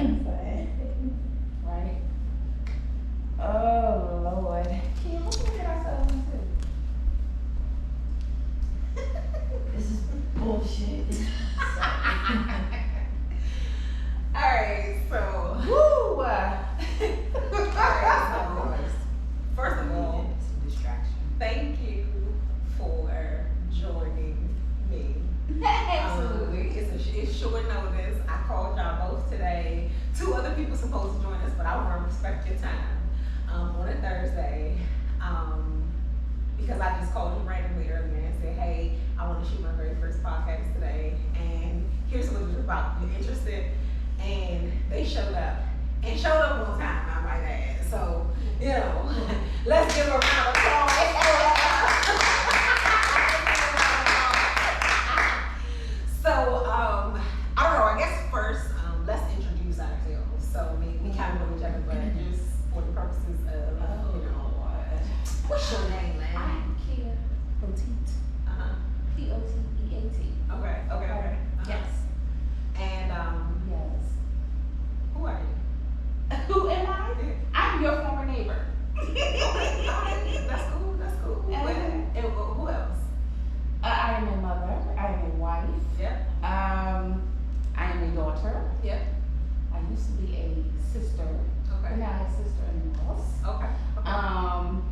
Right? Oh, Lord. Kim, what did we get ourselves into? This is bullshit. Alright, so. Woo! Alright, so. First of all, It's a distraction. thank you for joining me. Absolutely. It's short notice. I called y'all both today. 2 other people supposed to join us, but I want to respect your time. On a Thursday, because I just called you randomly earlier and said, hey, I want to shoot my very first podcast today, and here's what it's about. You interested? And they showed up, and showed up on time, I might add. So, you know, let's give a round of applause. So, I don't know, I guess first, let's introduce ourselves. So we kind of know each other, but just for the purposes of, you know, what's your name, man? I'm Kia Poteet. Uh-huh. P-O-T-E-A-T. Okay. Uh-huh. Yes. And, Yes. who are you? Who am I? I'm your former neighbor. That's cool. And- And who else? I am a mother. I am a wife. Yep. I am a daughter. Yep. I used to be a sister. But Okay. now I have sister-in-laws. Okay. I'm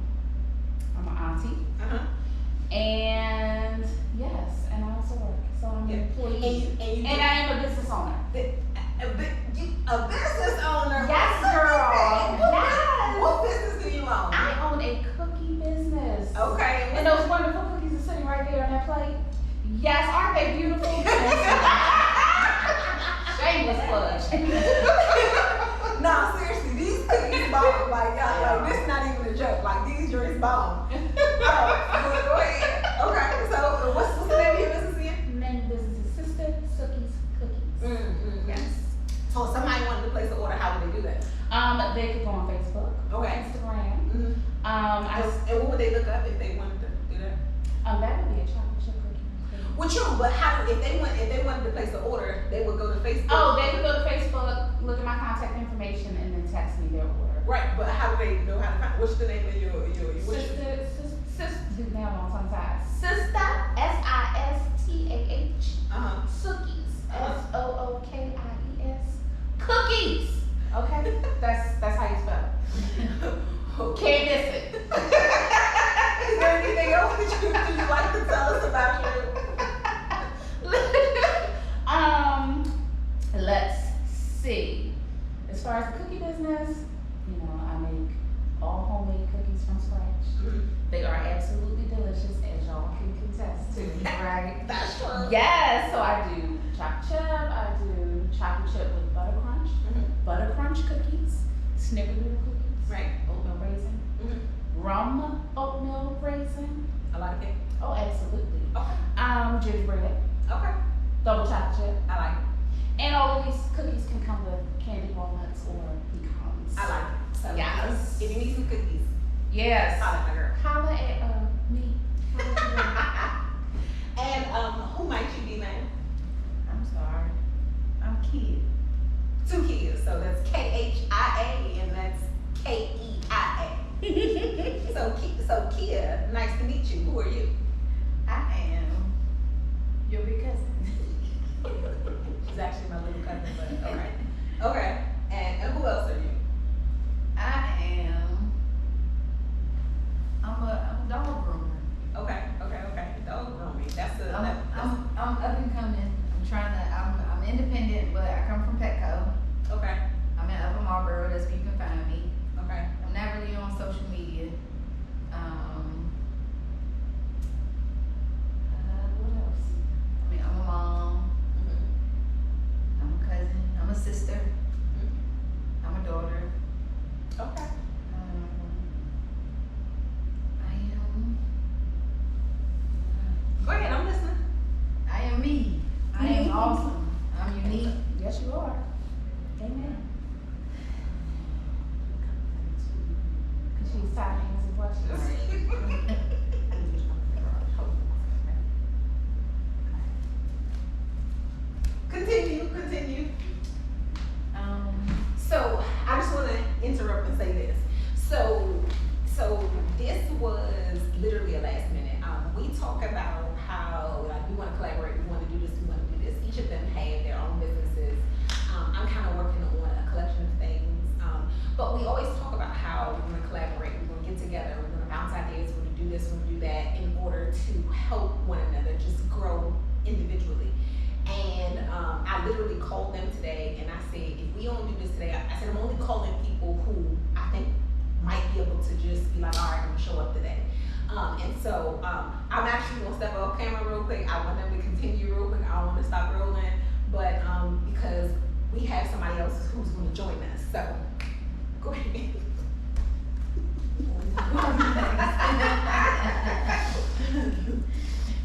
an auntie. Uh-huh. And yes, and I also work. So I'm Yeah. an employee. And And I am a business owner. a business owner? Yes, girl. Yes. What business do you own? I own a cookie business. Okay. And those wonderful cookies are sitting right there on that plate. Yes, aren't they beautiful? Shameless plug. No, seriously, these cookies bomb. Like, y'all, like, this is not even a joke. Like, these drinks bomb. Go ahead. Okay, so what's the name of your business again? Name of the business is Sister Sookies Cookies. Yes. So if somebody wanted to place an order, how would they do that? They could go on Facebook or Okay. Instagram. Mm-hmm. I And what would they look up if they wanted to do that? that would be a chocolate chip cookie. Well, true, but how if they wanted to place an order, they would go to Facebook. Oh, they could go to Facebook, look at my contact information, and then text me their order. Right, but how do they know how to find? What's the name of your Sister, now I'm on tongue tied. Sister, S-I-S-T-A-H, Uh-huh. Sookies, S-O-O-K-I-E-S, cookies. Okay, that's how you spell it. Can't miss it. Is there anything else that you like to tell us about you? Let's see. As far as the cookie business, you know, I make all homemade cookies from scratch. They are absolutely delicious, as y'all can contest to, right? That's true. Yes, so I do chocolate chip, I do chocolate chip with butter crunch, butter crunch cookies, snickerdoodle cookies, Right. oatmeal raisin, Mhm. rum oatmeal raisin. I like it. Oh, absolutely. Okay. Gingerbread, Okay. double chocolate chip. I like it. And all of these cookies can come with candy walnuts or pecans. I like it. So Yes. if you need some cookies, Yes. holla at my girl. Holla at me. And who might you be, man? I'm sorry. I'm Kid. 2 kids, so that's K-H-I-A and that's K-E-I-A. So Kia, nice to meet you. Who are you? I am your big cousin. She's actually my little cousin, but okay. Okay. And who else are you? I'm a dog groomer. Okay. Dog grooming. That's a I'm up and coming. I'm independent, but I come from Petco. okay. I'm in Upper Marlboro, that's where you can find me. Okay. I'm not really on social media. What else? I mean, I'm a mom. I'm a cousin. I'm a sister. I'm a daughter. Okay. I am. Go ahead, I'm listening. I am me. I am awesome. I'm unique. Yes, you are. Amen. Because she's tired of answering questions. Continue. Um, say this. So this was literally a last minute. We talk about how like we want to collaborate, we want to do this, we want to do this. Each of them have their own businesses. I'm kind of working on a collection of things, but we always talk about how we're going to collaborate, we're going to get together, we're going to bounce ideas, we're going to do this, we're going to do that in order to help one another just grow individually. And I literally called them today and I said, if we don't do this today, I said I'm only calling people who I think might be able to just be like, all right, I'm gonna show up today. And so I'm actually gonna step off camera real quick. I want them to continue real quick. I don't want to stop rolling, but because we have somebody else who's gonna join us. So go ahead.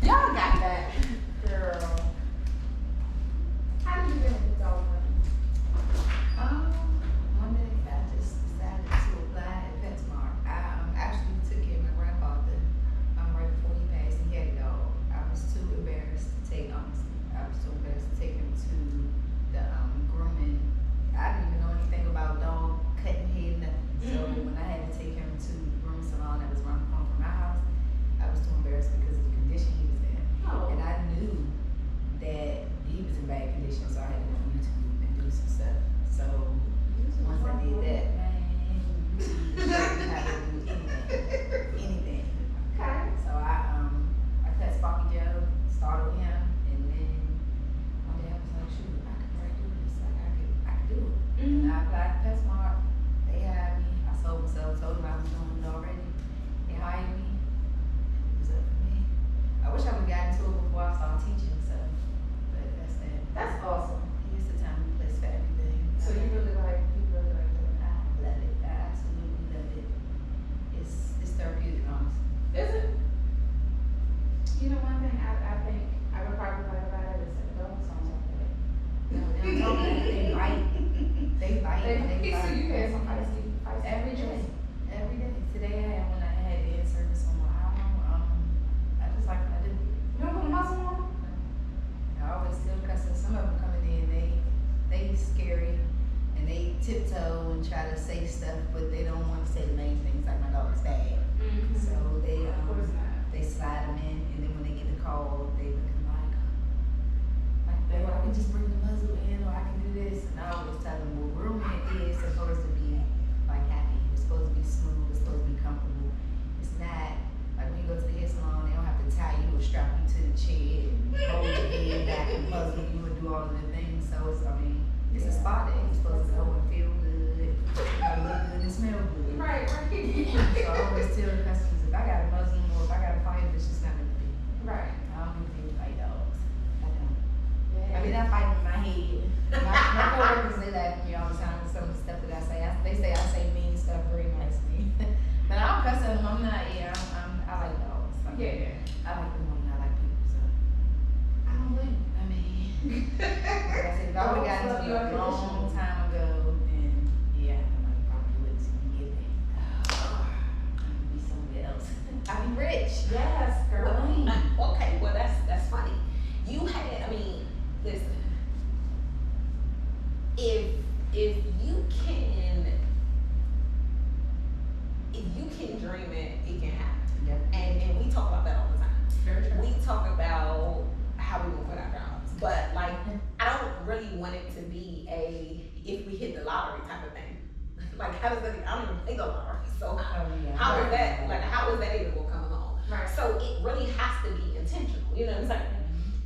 Y'all got that, girl. How did you get into Dolphin? One day I just decided to apply at PetSmart. I actually took care of my grandfather right before he passed. He had a dog. I was too embarrassed to take him to the grooming. I didn't even know anything about dog cutting head, nothing. So when I had to take him to the grooming salon that was around the corner from my house, I was too embarrassed because of the condition he was in. Oh. And I knew that he was in bad condition, so I had to go on YouTube and do some stuff. So once I did that, man, YouTube showed me how to do anything. Okay. So I cut Sparky Joe, started with him, and then one day I was like, shoot, I could probably do this. Like I could do it. And I applied to PetSmart. They hired me. I sold myself, told them I was doing it already. They hired me. It was up for me. I wish I would have gotten into it before I started teaching, so, but that's that. That's awesome. Here's the time and place for everything. So you really like doing it. I love it. I absolutely love it. It's therapeutic, honestly. Is it? You know, one thing I think I would probably like about it is that dogs don't talk that. They don't talk about it. They bite. They bite. They So bite. you had some feisty Every day. Every day. Today I had when I had the in-service on my arm. I just like what I do. You don't put a muzzle on them? I always tell customers, some of them coming in, they scary and they tiptoe and try to say stuff, but they don't want to say the main things like my dog is bad. So they What is that? they slide them in, and then when they get the call, they looking like babe, I can just bring the muzzle in, or I can do this. And I always tell them, well, grooming is supposed to be like happy. It's supposed to be smooth. It's supposed to be comfortable. It's not like when you go to the hair salon, they don't have to tie you or strap you to the chair and hold your head back and puzzle you and do all of the things. So it's, it's a spa day. You're supposed to go and feel good, look good and smell good. Right. So I always tell the customers, if I got a Muslim or if I got a fight, it's just not meant to be. Right. I don't even think fight dogs. I don't. I mean, I fight in my head. My coworkers, they laugh at me all the time with some of the stuff that I say. They say I say mean stuff very nicely. But I don't cuss at them. I'm not, I like dogs. Yeah. I like them more than I like people, so. I don't blame you. I mean, like I said, if I would've gotten Dogs love into your it a long condition. time ago, then yeah, I might probably wouldn't see me get there. I'd be somewhere else. I'd be rich. Yes, girl. Okay, well that's funny. You had, listen. If you can dream it, it can happen. Yep. And we talk about that all the time. Very true. We talk about how we gonna put our jobs, but like I don't really want it to be a if we hit the lottery type of thing. Like how does that? I don't even play the lottery, so how is that? Like how is that even gonna come along? Right. So it really has to be intentional. You know what I'm saying?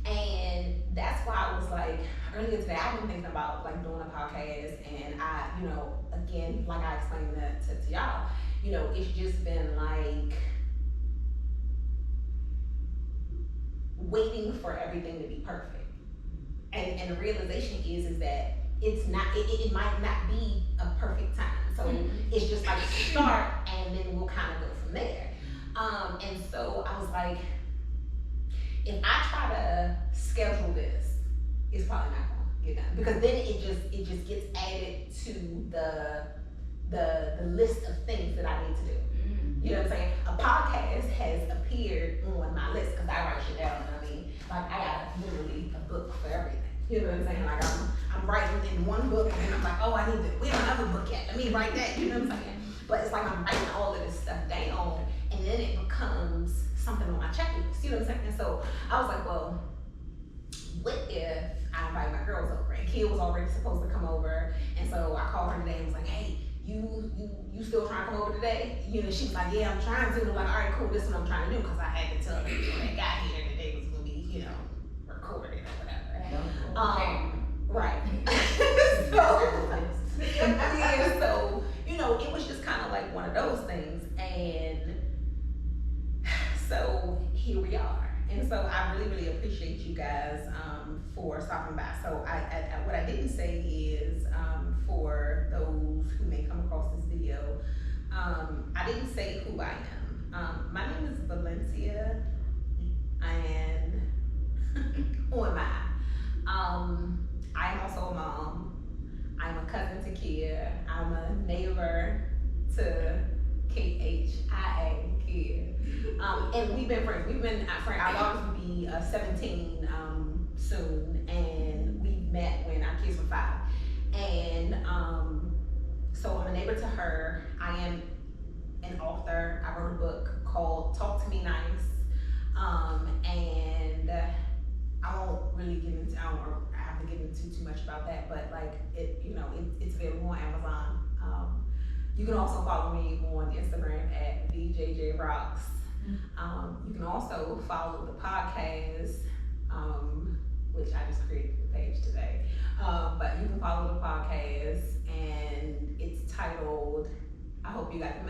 And that's why I was like earlier today. I've been thinking about like doing a podcast, and I, again, like I explained that to y'all. It's just been like waiting for everything to be perfect. And the realization is that it's not, it might not be a perfect time. So it's just like start and then we'll kind of go from there. And so I was like, if I try to schedule this, it's probably not gonna get done. Because then it just gets added to the list of things that I need to do. You know what I'm saying? A podcast has appeared on my list because I write shit down. Like I got literally a book for everything. You know what I'm saying? Like I'm writing in one book and then I'm like, oh, we have another book yet. Let me write that. You know what I'm saying? but it's like I'm writing all of this stuff down, and then it becomes something on my checklist. You know what I'm saying? And so I was like, well, what if I invite my girls over? And Kia was already supposed to come over, and so I called her today and was like, hey, you still trying to come over today? You know, she was like, yeah, I'm trying to. And I'm like, all right, cool, this is what I'm trying to do, because I had to tell them when they got here that they was gonna be, you know, recorded or whatever. Right. So yeah, so you know, it was just kind of like one of those things, and so here we are. And so I really, really appreciate you guys for stopping by. So I what I didn't say is for those who may come across this video, I didn't say who I am. My name is Valencia, and who am I? I am also a mom. I'm a cousin to Kia. I'm a neighbor to KHIA, Kia. And we've been friends. We've been friends. Our daughters will be 17 soon, and we met when our kids were 5. And so I'm a neighbor to her. I am an author. I wrote a book called Talk to Me Nice, and I won't really get into. I have to get into too much about that, but like it, you know, it's available on Amazon. You can also follow me on Instagram at VJJRocks. You can also follow the podcast, which I just created the page today. But you can follow the podcast, and it's titled, I hope you got the